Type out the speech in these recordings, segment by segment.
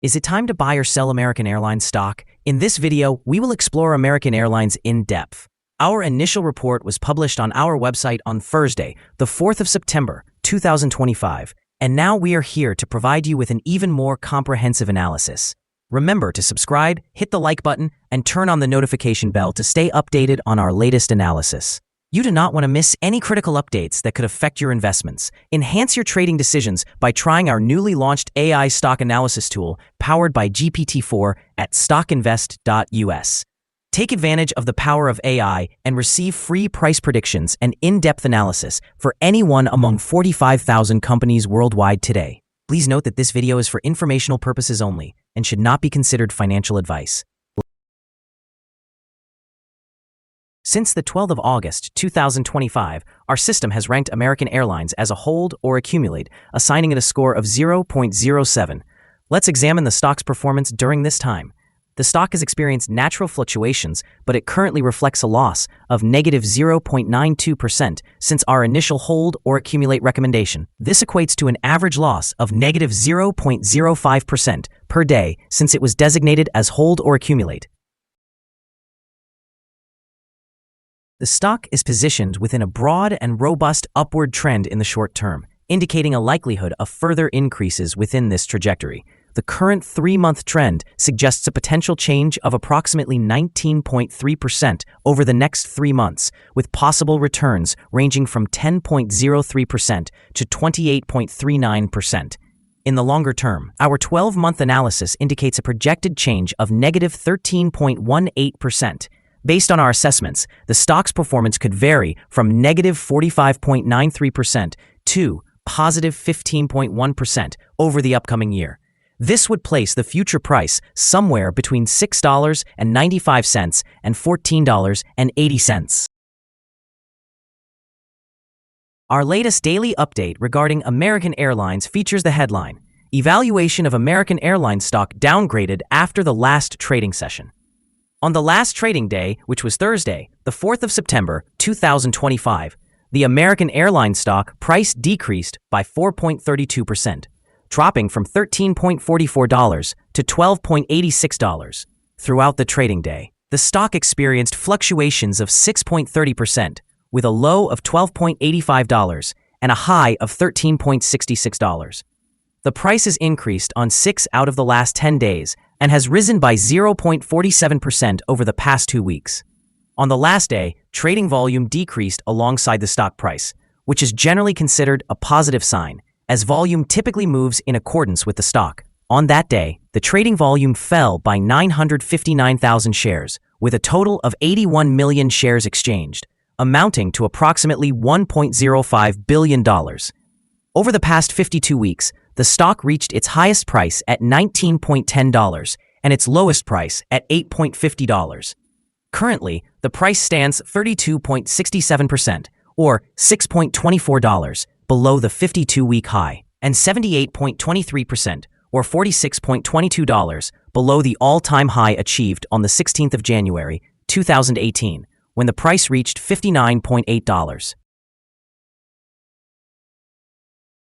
Is it time to buy or sell American Airlines stock? In this video, we will explore American Airlines in depth. Our initial report was published on our website on Thursday, the 4th of September, 2025, and now we are here to provide you with an even more comprehensive analysis. Remember to subscribe, hit the like button, and turn on the notification bell to stay updated on our latest analysis. You do not want to miss any critical updates that could affect your investments. Enhance your trading decisions by trying our newly launched AI stock analysis tool powered by GPT-4 at StockInvest.us. Take advantage of the power of AI and receive free price predictions and in-depth analysis for any one among 45,000 companies worldwide today. Please note that this video is for informational purposes only and should not be considered financial advice. Since the 12th of August, 2025, our system has ranked American Airlines as a hold or accumulate, assigning it a score of 0.07. Let's examine the stock's performance during this time. The stock has experienced natural fluctuations, but it currently reflects a loss of negative 0.92% since our initial hold or accumulate recommendation. This equates to an average loss of negative 0.05% per day since it was designated as hold or accumulate. The stock is positioned within a broad and robust upward trend in the short term, indicating a likelihood of further increases within this trajectory. The current 3-month trend suggests a potential change of approximately 19.3% over the next 3 months, with possible returns ranging from 10.03% to 28.39%. In the longer term, our 12-month analysis indicates a projected change of negative 13.18%. Based on our assessments, the stock's performance could vary from negative 45.93% to positive 15.1% over the upcoming year. This would place the future price somewhere between $6.95 and $14.80. Our latest daily update regarding American Airlines features the headline, "Evaluation of American Airlines stock downgraded after the last trading session." On the last trading day, which was Thursday, the 4th of September, 2025, the American Airlines stock price decreased by 4.32%, dropping from $13.44 to $12.86. Throughout the trading day, the stock experienced fluctuations of 6.30%, with a low of $12.85 and a high of $13.66. The price has increased on 6 out of the last 10 days and has risen by 0.47% over the past 2 weeks. On the last day, trading volume decreased alongside the stock price, which is generally considered a positive sign, as volume typically moves in accordance with the stock. On that day, the trading volume fell by 959,000 shares, with a total of 81 million shares exchanged, amounting to approximately $1.05 billion. Over the past 52 weeks, the stock reached its highest price at $19.10 and its lowest price at $8.50. Currently, the price stands 32.67%, or $6.24, below the 52-week high, and 78.23%, or $46.22, below the all-time high achieved on the 16th of January, 2018, when the price reached $59.8.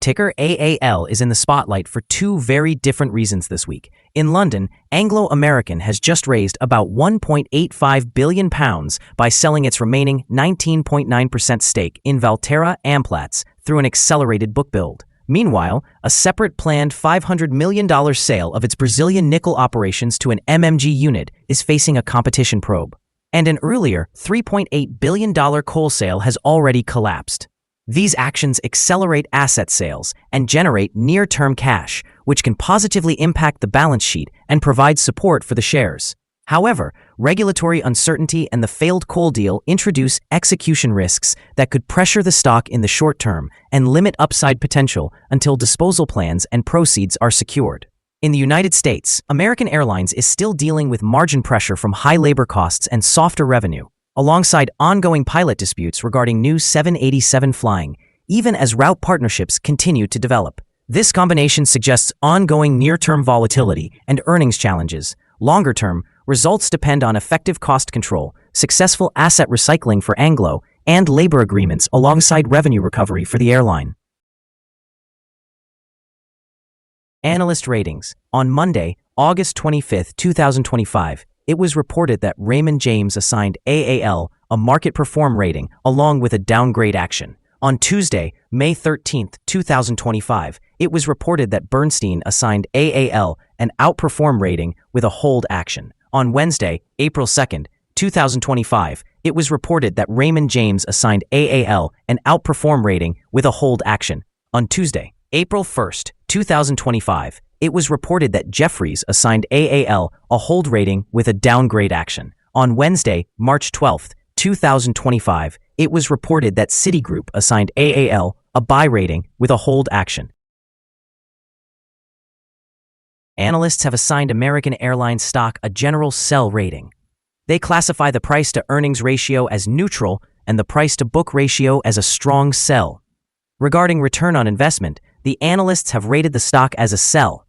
Ticker AAL is in the spotlight for 2 very different reasons this week. In London, Anglo American has just raised about £1.85 billion by selling its remaining 19.9% stake in Valterra Amplats through an accelerated book build. Meanwhile, a separate planned $500 million sale of its Brazilian nickel operations to an MMG unit is facing a competition probe. And an earlier $3.8 billion coal sale has already collapsed. These actions accelerate asset sales and generate near-term cash, which can positively impact the balance sheet and provide support for the shares. However, regulatory uncertainty and the failed coal deal introduce execution risks that could pressure the stock in the short term and limit upside potential until disposal plans and proceeds are secured. In the United States, American Airlines is still dealing with margin pressure from high labor costs and softer revenue, alongside ongoing pilot disputes regarding new 787 flying, even as route partnerships continue to develop. This combination suggests ongoing near-term volatility and earnings challenges. Longer-term, results depend on effective cost control, successful asset recycling for Anglo, and labor agreements alongside revenue recovery for the airline. Analyst ratings. On Monday, August 25, 2025, it was reported that Raymond James assigned AAL a market perform rating along with a downgrade action. On Tuesday, May 13, 2025, it was reported that Bernstein assigned AAL an outperform rating with a hold action. On Wednesday, April 2, 2025, it was reported that Raymond James assigned AAL an outperform rating with a hold action. On Tuesday, April 1, 2025, it was reported that Jefferies assigned AAL a hold rating with a downgrade action. On Wednesday, March 12, 2025, it was reported that Citigroup assigned AAL a buy rating with a hold action. Analysts have assigned American Airlines stock a general sell rating. They classify the price-to-earnings ratio as neutral and the price-to-book ratio as a strong sell. Regarding return on investment, the analysts have rated the stock as a sell.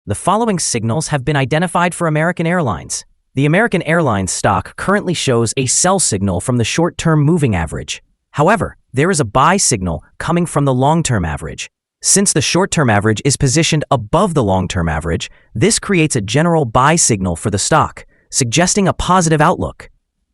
The following signals have been identified for American Airlines. The American Airlines stock currently shows a sell signal from the short-term moving average. However, there is a buy signal coming from the long-term average. Since the short-term average is positioned above the long-term average, this creates a general buy signal for the stock, suggesting a positive outlook.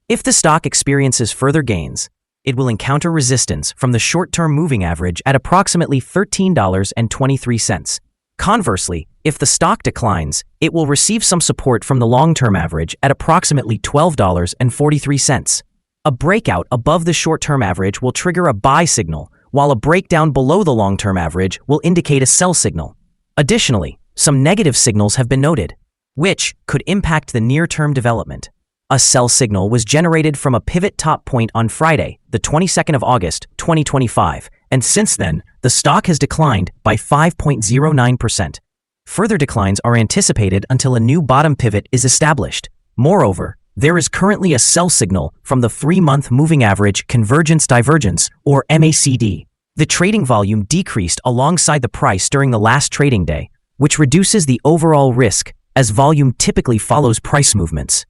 If the stock experiences further gains, it will encounter resistance from the short-term moving average at approximately $13.23. Conversely, if the stock declines, it will receive some support from the long-term average at approximately $12.43. A breakout above the short-term average will trigger a buy signal, while a breakdown below the long-term average will indicate a sell signal. Additionally, some negative signals have been noted, which could impact the near-term development. A sell signal was generated from a pivot top point on Friday, the 22nd of August, 2025, and since then, the stock has declined by 5.09%. Further declines are anticipated until a new bottom pivot is established. Moreover, there is currently a sell signal from the 3-month moving average convergence divergence, or MACD. The trading volume decreased alongside the price during the last trading day, which reduces the overall risk as volume typically follows price movements.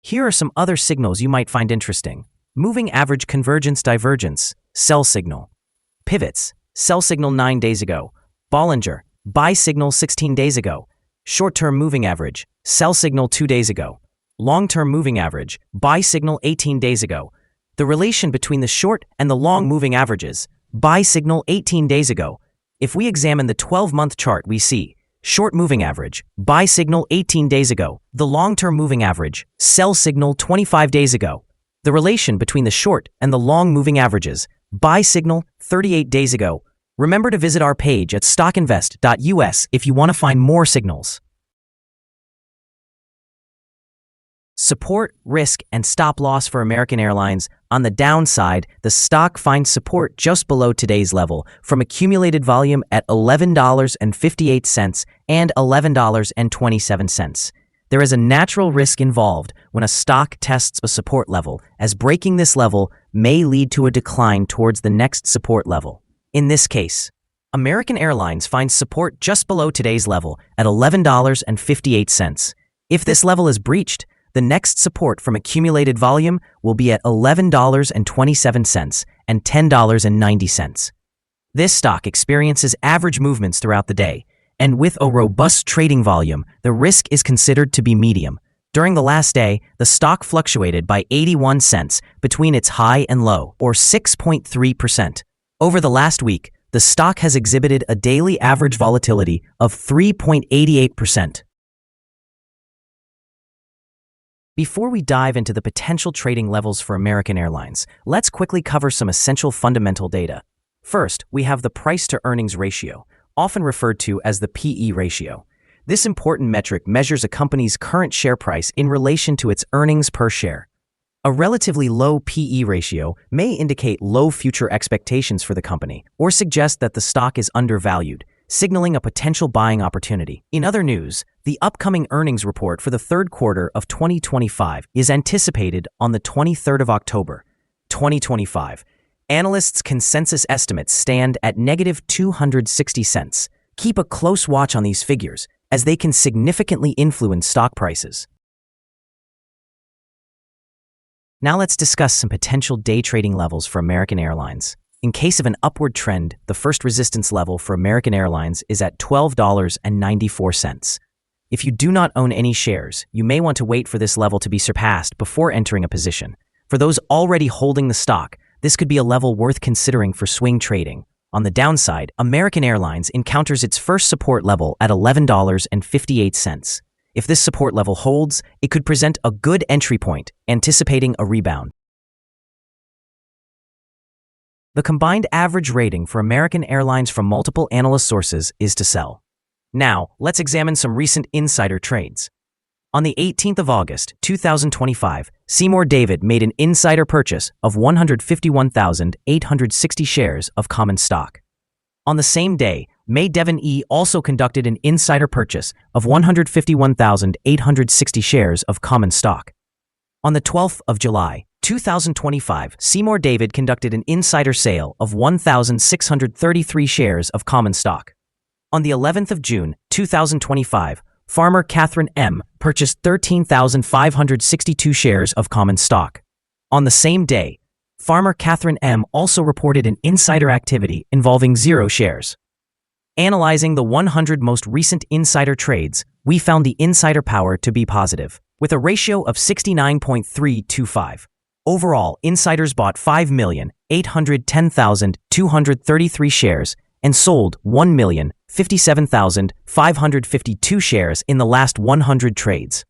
Here are some other signals you might find interesting. Moving average convergence divergence, sell signal. Pivots, sell signal 9 days ago. Bollinger, buy signal 16 days ago. Short-term moving average, sell signal 2 days ago. Long-term moving average, buy signal 18 days ago. The relation between the short and the long moving averages, buy signal 18 days ago. If we examine the 12-month chart, we see short moving average, buy signal 18 days ago. The long-term moving average, sell signal 25 days ago. The relation between the short and the long moving averages, buy signal 38 days ago. Remember to visit our page at StockInvest.us if you want to find more signals. Support, risk, and stop loss for American Airlines. On the downside, the stock finds support just below today's level from accumulated volume at $11.58 and $11.27. There is a natural risk involved when a stock tests a support level, as breaking this level may lead to a decline towards the next support level. In this case, American Airlines finds support just below today's level at $11.58. If this level is breached, the next support from accumulated volume will be at $11.27 and $10.90. This stock experiences average movements throughout the day, and with a robust trading volume, the risk is considered to be medium. During the last day, the stock fluctuated by 81 cents between its high and low, or 6.3%. Over the last week, the stock has exhibited a daily average volatility of 3.88%. Before we dive into the potential trading levels for American Airlines, let's quickly cover some essential fundamental data. First, we have the price-to-earnings ratio, often referred to as the PE ratio. This important metric measures a company's current share price in relation to its earnings per share. A relatively low PE ratio may indicate low future expectations for the company or suggest that the stock is undervalued, signaling a potential buying opportunity. In other news, the upcoming earnings report for the third quarter of 2025 is anticipated on the 23rd of October, 2025. Analysts' consensus estimates stand at negative 260 cents. Keep a close watch on these figures, as they can significantly influence stock prices. Now let's discuss some potential day trading levels for American Airlines. In case of an upward trend, the first resistance level for American Airlines is at $12.94. If you do not own any shares, you may want to wait for this level to be surpassed before entering a position. For those already holding the stock, this could be a level worth considering for swing trading. On the downside, American Airlines encounters its first support level at $11.58. If this support level holds, it could present a good entry point, anticipating a rebound. The combined average rating for American Airlines from multiple analyst sources is to sell. Now, let's examine some recent insider trades. On the 18th of August, 2025, Seymour David made an insider purchase of 151,860 shares of common stock. On the same day, May Devon E. also conducted an insider purchase of 151,860 shares of common stock. On the 12th of July, 2025, Seymour David conducted an insider sale of 1,633 shares of common stock. On the 11th of June, 2025, farmer Catherine M. purchased 13,562 shares of common stock. On the same day, farmer Catherine M. also reported an insider activity involving 0 shares. Analyzing the 100 most recent insider trades, we found the insider power to be positive, with a ratio of 69.325. Overall, insiders bought 5,810,233 shares and sold 1,057,552 shares in the last 100 trades.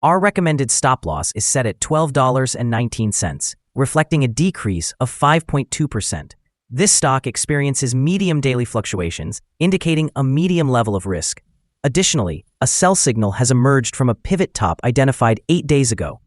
Our recommended stop loss is set at $12.19, reflecting a decrease of 5.2%. This stock experiences medium daily fluctuations, indicating a medium level of risk. Additionally, a sell signal has emerged from a pivot top identified 8 days ago.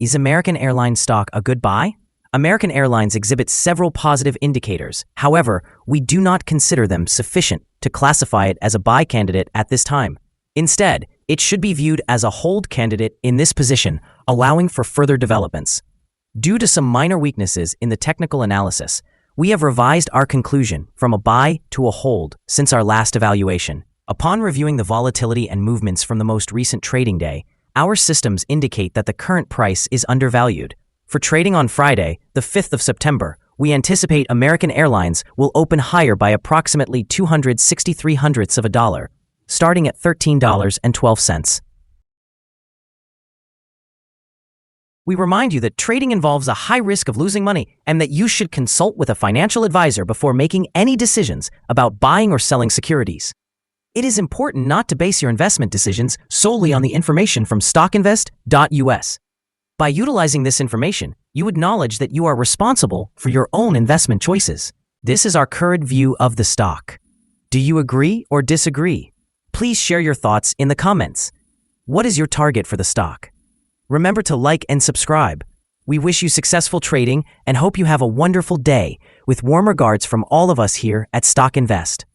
Is American Airlines stock a good buy? American Airlines exhibits several positive indicators. However, we do not consider them sufficient to classify it as a buy candidate at this time. Instead, it should be viewed as a hold candidate in this position, allowing for further developments. Due to some minor weaknesses in the technical analysis, we have revised our conclusion from a buy to a hold since our last evaluation. Upon reviewing the volatility and movements from the most recent trading day, our systems indicate that the current price is undervalued. For trading on Friday, the 5th of September, we anticipate American Airlines will open higher by approximately 263 hundredths of a dollar, starting at $13.12. We remind you that trading involves a high risk of losing money and that you should consult with a financial advisor before making any decisions about buying or selling securities. It is important not to base your investment decisions solely on the information from StockInvest.us. By utilizing this information, you acknowledge that you are responsible for your own investment choices. This is our current view of the stock. Do you agree or disagree? Please share your thoughts in the comments. What is your target for the stock? Remember to like and subscribe. We wish you successful trading and hope you have a wonderful day, with warm regards from all of us here at Stock Invest.